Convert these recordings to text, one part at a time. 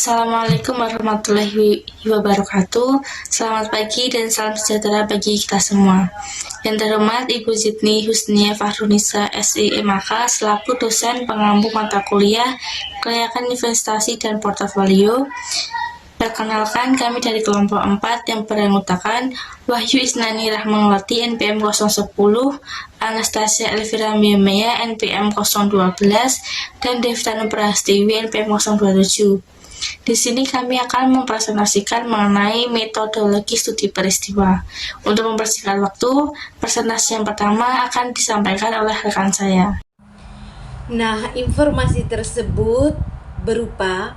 Assalamualaikum warahmatullahi wabarakatuh. Selamat pagi dan salam sejahtera bagi kita semua. Yang terhormat Ibu Zidni Husnia Fahrunisa SIMAK selaku dosen pengampu mata kuliah Kelayakan Investasi dan Portofolio. Perkenalkan, kami dari kelompok 4 yang beranggotakan Wahyu Isnani Rahmawati NPM 010, Anastasia Elvira Mia NPM 012, dan Devta Nuprastiwi NPM 027. Di sini kami akan mempresentasikan mengenai metodologi studi peristiwa. Untuk mempersingkat waktu, presentasi yang pertama akan disampaikan oleh rekan saya. Nah, informasi tersebut berupa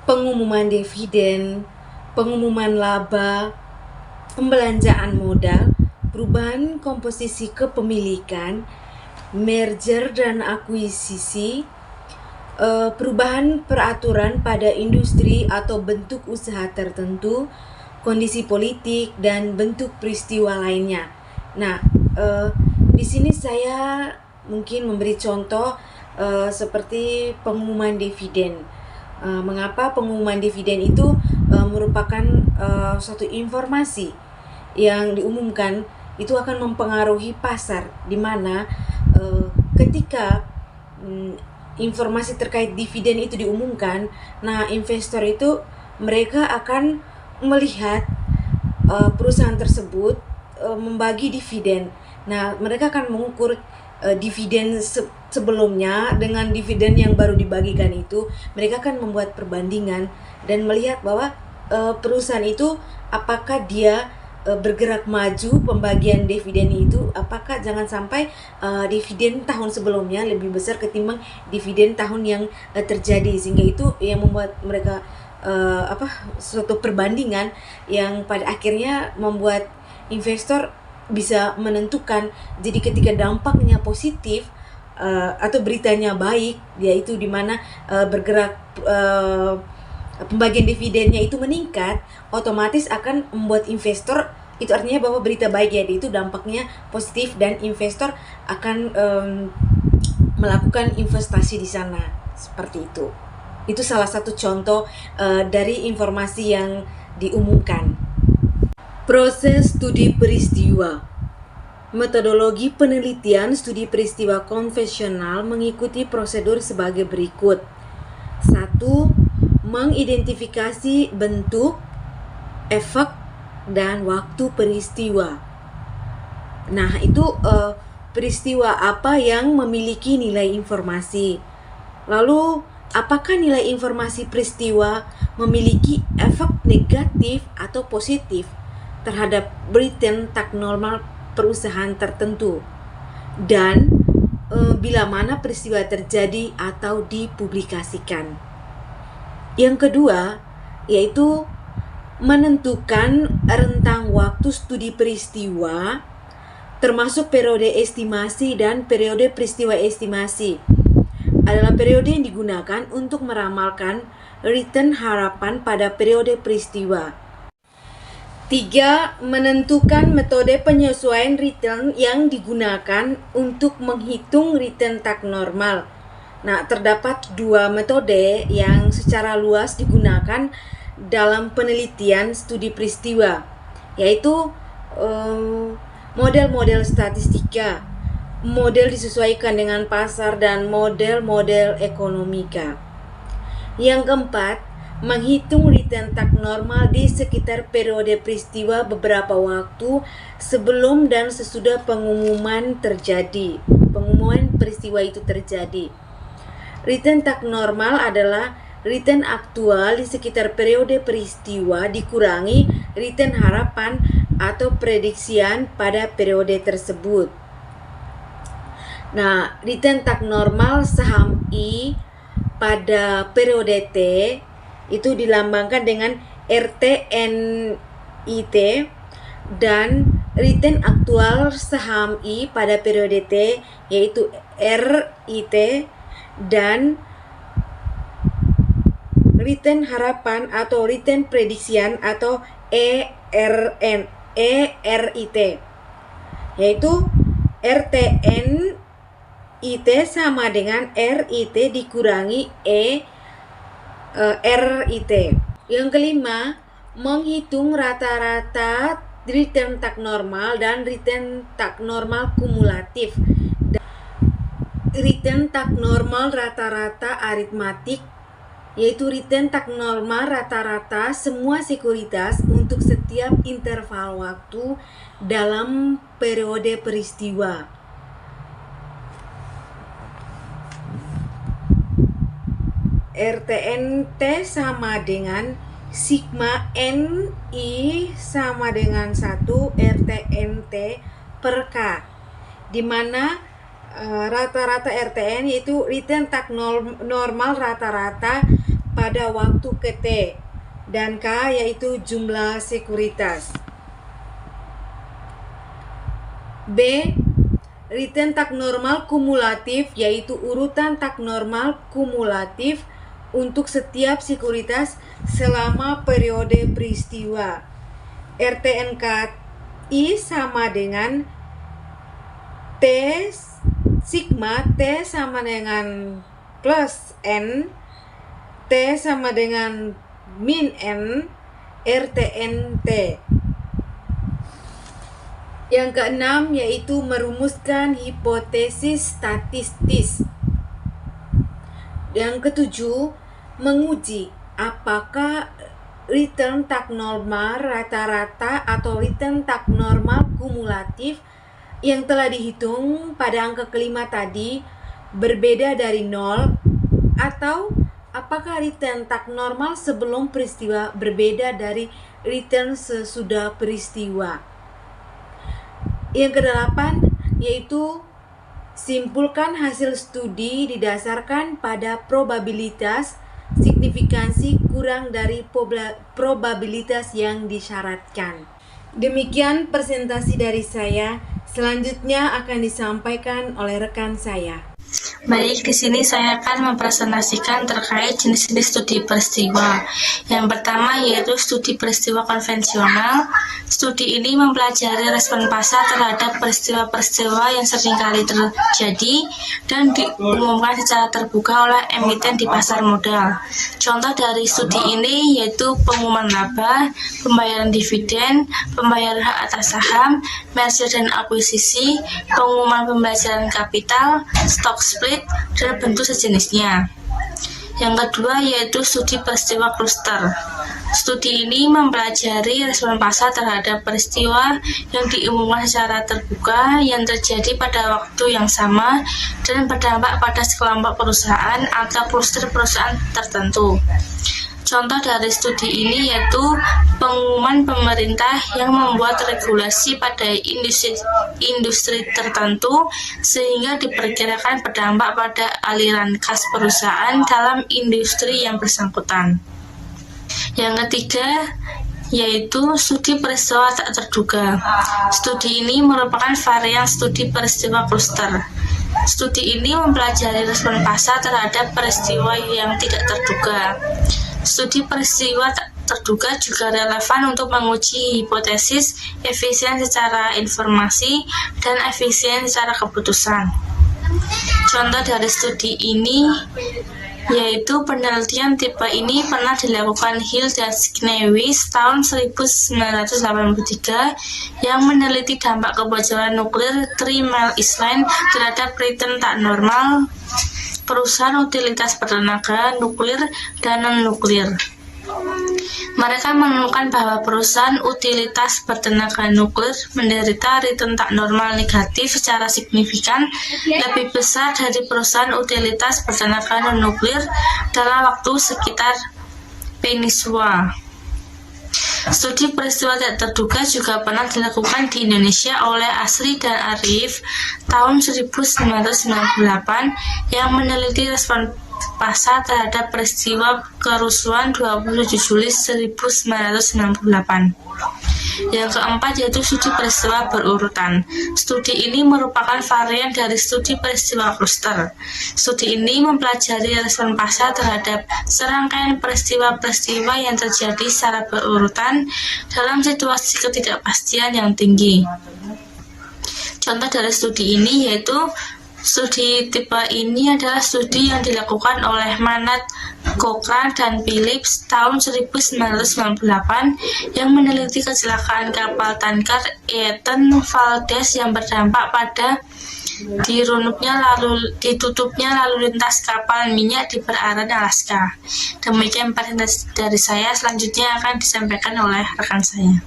pengumuman dividen, pengumuman laba, pembelanjaan modal, perubahan komposisi kepemilikan, merger dan akuisisi, perubahan peraturan pada industri atau bentuk usaha tertentu, kondisi politik, dan bentuk peristiwa lainnya. Nah, di sini saya mungkin memberi contoh seperti pengumuman dividen. Mengapa pengumuman dividen itu merupakan suatu informasi yang diumumkan itu akan mempengaruhi pasar, di mana ketika informasi terkait dividen itu diumumkan, nah investor itu mereka akan melihat perusahaan tersebut membagi dividen. Nah, mereka akan mengukur dividen sebelumnya dengan dividen yang baru dibagikan itu. Mereka akan membuat perbandingan dan melihat bahwa perusahaan itu apakah dia bergerak maju pembagian dividen itu, apakah jangan sampai dividen tahun sebelumnya lebih besar ketimbang dividen tahun yang terjadi, sehingga itu yang membuat mereka suatu perbandingan yang pada akhirnya membuat investor bisa menentukan. Jadi ketika dampaknya positif atau beritanya baik, yaitu di mana bergerak pembagian dividennya itu meningkat, otomatis akan membuat investor, itu artinya bahwa berita baik, jadi itu dampaknya positif dan investor akan melakukan investasi di sana. Seperti itu. Itu salah satu contoh dari informasi yang diumumkan. Proses studi peristiwa. Metodologi penelitian studi peristiwa konvensional mengikuti prosedur sebagai berikut. 1. Mengidentifikasi bentuk, efek, dan waktu peristiwa. Nah, itu peristiwa apa yang memiliki nilai informasi. Lalu, apakah nilai informasi peristiwa memiliki efek negatif atau positif terhadap return tak normal perusahaan tertentu, dan bila mana peristiwa terjadi atau dipublikasikan. Yang kedua, yaitu menentukan rentang waktu studi peristiwa, termasuk periode estimasi dan periode peristiwa estimasi, adalah periode yang digunakan untuk meramalkan return harapan pada periode peristiwa. 3. Menentukan metode penyesuaian return yang digunakan untuk menghitung return tak normal. Nah, terdapat 2 metode yang secara luas digunakan dalam penelitian studi peristiwa, yaitu model-model statistika, model disesuaikan dengan pasar, dan model-model ekonomika. Yang keempat, menghitung return tak normal di sekitar periode peristiwa beberapa waktu sebelum dan sesudah pengumuman peristiwa itu terjadi. Return tak normal adalah return aktual di sekitar periode peristiwa dikurangi return harapan atau prediksian pada periode tersebut. Nah, return tak normal saham I pada periode T itu dilambangkan dengan RTNIT, dan return aktual saham I pada periode T yaitu RIT, dan return harapan atau return prediction atau ERIT, yaitu RTNIT sama dengan RIT dikurangi RIT. Yang kelima, menghitung rata-rata return tak normal dan return tak normal kumulatif. Return tak normal rata-rata aritmatik, yaitu return tak normal rata-rata semua sekuritas untuk setiap interval waktu dalam periode peristiwa. RTNT sama dengan sigma NI sama dengan 1 RTNT per K, di mana rata-rata RTN yaitu return tak normal rata-rata pada waktu ke T, dan K yaitu jumlah sekuritas. B. Return tak normal kumulatif, yaitu urutan tak normal kumulatif untuk setiap sekuritas selama periode peristiwa. RTNKI sama dengan T sigma T sama dengan plus N, T sama dengan min N, RTNT. Yang keenam yaitu merumuskan hipotesis statistis. Yang ketujuh, menguji apakah return tak normal rata-rata atau return tak normal kumulatif yang telah dihitung pada angka kelima tadi berbeda dari 0, atau apakah return tak normal sebelum peristiwa berbeda dari return sesudah peristiwa. Yang kedelapan yaitu simpulkan hasil studi didasarkan pada probabilitas signifikansi kurang dari probabilitas yang disyaratkan. Demikian presentasi dari saya. Selanjutnya akan disampaikan oleh rekan saya. Baik, di sini saya akan mempresentasikan terkait jenis-jenis studi peristiwa. Yang pertama yaitu studi peristiwa konvensional. Studi ini mempelajari respon pasar terhadap peristiwa-peristiwa yang seringkali terjadi dan diumumkan secara terbuka oleh emiten di pasar modal. Contoh dari studi ini yaitu pengumuman laba, pembayaran dividen, pembayaran hak atas saham, merger dan akuisisi, pengumuman pembelajaran kapital, stock split, dan bentuk sejenisnya. Yang kedua yaitu studi peristiwa kluster. Studi ini mempelajari respon pasar terhadap peristiwa yang diumumkan secara terbuka yang terjadi pada waktu yang sama dan berdampak pada sekelompok perusahaan atau kluster perusahaan tertentu. Contoh dari studi ini yaitu pengumuman pemerintah yang membuat regulasi pada industri tertentu sehingga diperkirakan berdampak pada aliran kas perusahaan dalam industri yang bersangkutan. Yang ketiga yaitu studi peristiwa tak terduga. Studi ini merupakan varian studi peristiwa kluster. Studi ini mempelajari respon pasar terhadap peristiwa yang tidak terduga. Studi peristiwa tak terduga juga relevan untuk menguji hipotesis, efisien secara informasi, dan efisien secara keputusan. Contoh dari studi ini yaitu penelitian tipe ini pernah dilakukan Hill dan Knewis tahun 1983 yang meneliti dampak kebocoran nuklir 3 Mile Island terhadap return tak normal perusahaan utilitas bertenaga nuklir dan non-nuklir. Mereka menemukan bahwa perusahaan utilitas bertenaga nuklir menderita return tak normal negatif secara signifikan lebih besar dari perusahaan utilitas bertenaga non-nuklir dalam waktu sekitar peninsula. Studi peristiwa tak terduga juga pernah dilakukan di Indonesia oleh Asri dan Arif tahun 1998 yang meneliti respon pasar terhadap peristiwa kerusuhan 27 Juli 1998. Yang keempat yaitu studi peristiwa berurutan. Studi ini merupakan varian dari studi peristiwa kluster. Studi ini mempelajari respon pasar terhadap serangkaian peristiwa-peristiwa yang terjadi secara berurutan dalam situasi ketidakpastian yang tinggi. Contoh dari studi ini yaitu Studi tipe ini adalah studi yang dilakukan oleh Manat, Cochrane, dan Phillips tahun 1998 yang meneliti kecelakaan kapal tanker Ethan Valdez yang berdampak pada ditutupnya lalu lintas kapal minyak di perairan Alaska. Demikian presentasi dari saya, selanjutnya akan disampaikan oleh rekan saya.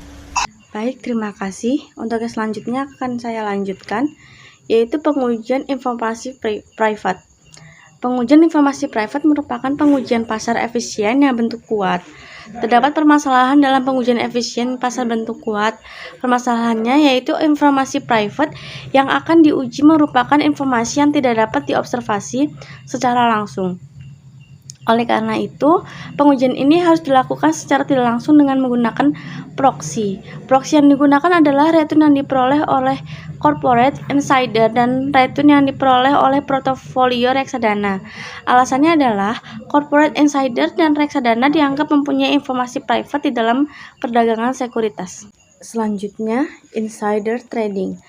Baik, terima kasih. Untuk yang selanjutnya akan saya lanjutkan, yaitu pengujian informasi private. Pengujian informasi private merupakan pengujian pasar efisien yang bentuk kuat. Terdapat permasalahan dalam pengujian efisien pasar bentuk kuat. Permasalahannya yaitu informasi private yang akan diuji merupakan informasi yang tidak dapat diobservasi secara langsung. Oleh karena itu, pengujian ini harus dilakukan secara tidak langsung dengan menggunakan proxy. Proxy yang digunakan adalah return yang diperoleh oleh corporate insider dan return yang diperoleh oleh portofolio reksadana. Alasannya adalah corporate insider dan reksadana dianggap mempunyai informasi private di dalam perdagangan sekuritas. Selanjutnya, insider trading.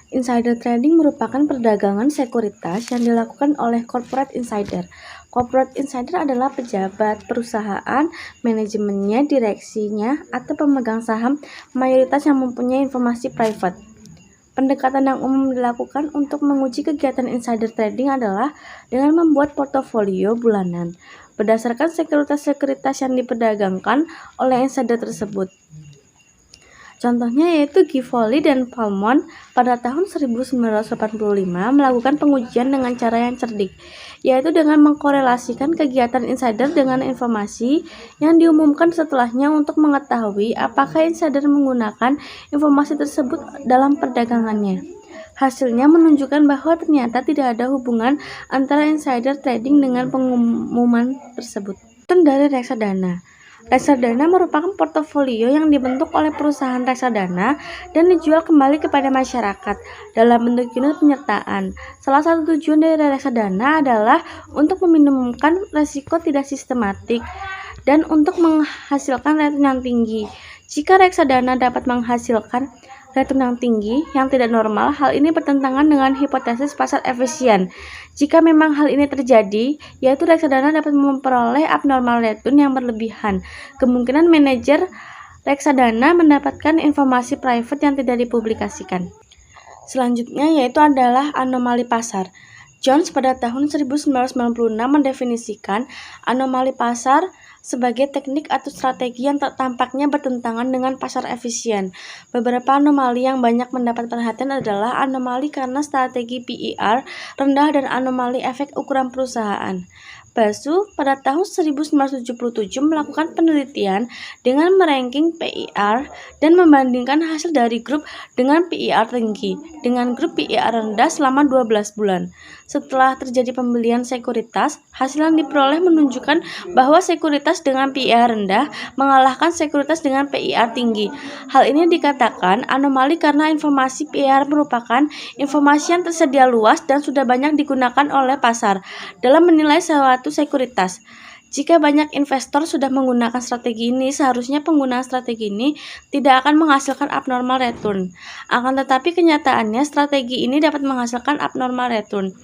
Insider trading merupakan perdagangan sekuritas yang dilakukan oleh corporate insider. Corporate insider adalah pejabat perusahaan, manajemennya, direksinya, atau pemegang saham mayoritas yang mempunyai informasi private. Pendekatan yang umum dilakukan untuk menguji kegiatan insider trading adalah dengan membuat portofolio bulanan berdasarkan sekuritas-sekuritas yang diperdagangkan oleh insider tersebut. Contohnya yaitu Givoli dan Palmon pada tahun 1985 melakukan pengujian dengan cara yang cerdik, yaitu dengan mengkorelasikan kegiatan insider dengan informasi yang diumumkan setelahnya untuk mengetahui apakah insider menggunakan informasi tersebut dalam perdagangannya. Hasilnya menunjukkan bahwa ternyata tidak ada hubungan antara insider trading dengan pengumuman tersebut. Dari reksadana. Reksadana merupakan portofolio yang dibentuk oleh perusahaan reksadana dan dijual kembali kepada masyarakat dalam bentuk unit penyertaan. Salah satu tujuan dari reksadana adalah untuk meminimumkan risiko tidak sistematik dan untuk menghasilkan return yang tinggi. Jika reksadana dapat menghasilkan return yang tinggi yang tidak normal, hal ini bertentangan dengan hipotesis pasar efisien. Jika memang hal ini terjadi, yaitu reksadana dapat memperoleh abnormal return yang berlebihan, kemungkinan manajer reksadana mendapatkan informasi private yang tidak dipublikasikan. Selanjutnya yaitu adalah anomali pasar. Jones pada tahun 1996 mendefinisikan anomali pasar sebagai teknik atau strategi yang tampaknya bertentangan dengan pasar efisien. Beberapa anomali yang banyak mendapat perhatian adalah anomali karena strategi PER rendah dan anomali efek ukuran perusahaan. Basu pada tahun 1977 melakukan penelitian dengan meranking PER dan membandingkan hasil dari grup dengan PER tinggi dengan grup PER rendah selama 12 bulan. Setelah terjadi pembelian sekuritas, hasil yang diperoleh menunjukkan bahwa sekuritas dengan PER rendah mengalahkan sekuritas dengan PER tinggi. Hal ini dikatakan anomali karena informasi PER merupakan informasi yang tersedia luas dan sudah banyak digunakan oleh pasar dalam menilai suatu sekuritas. Jika banyak investor sudah menggunakan strategi ini, seharusnya penggunaan strategi ini tidak akan menghasilkan abnormal return. Akan tetapi kenyataannya strategi ini dapat menghasilkan abnormal return.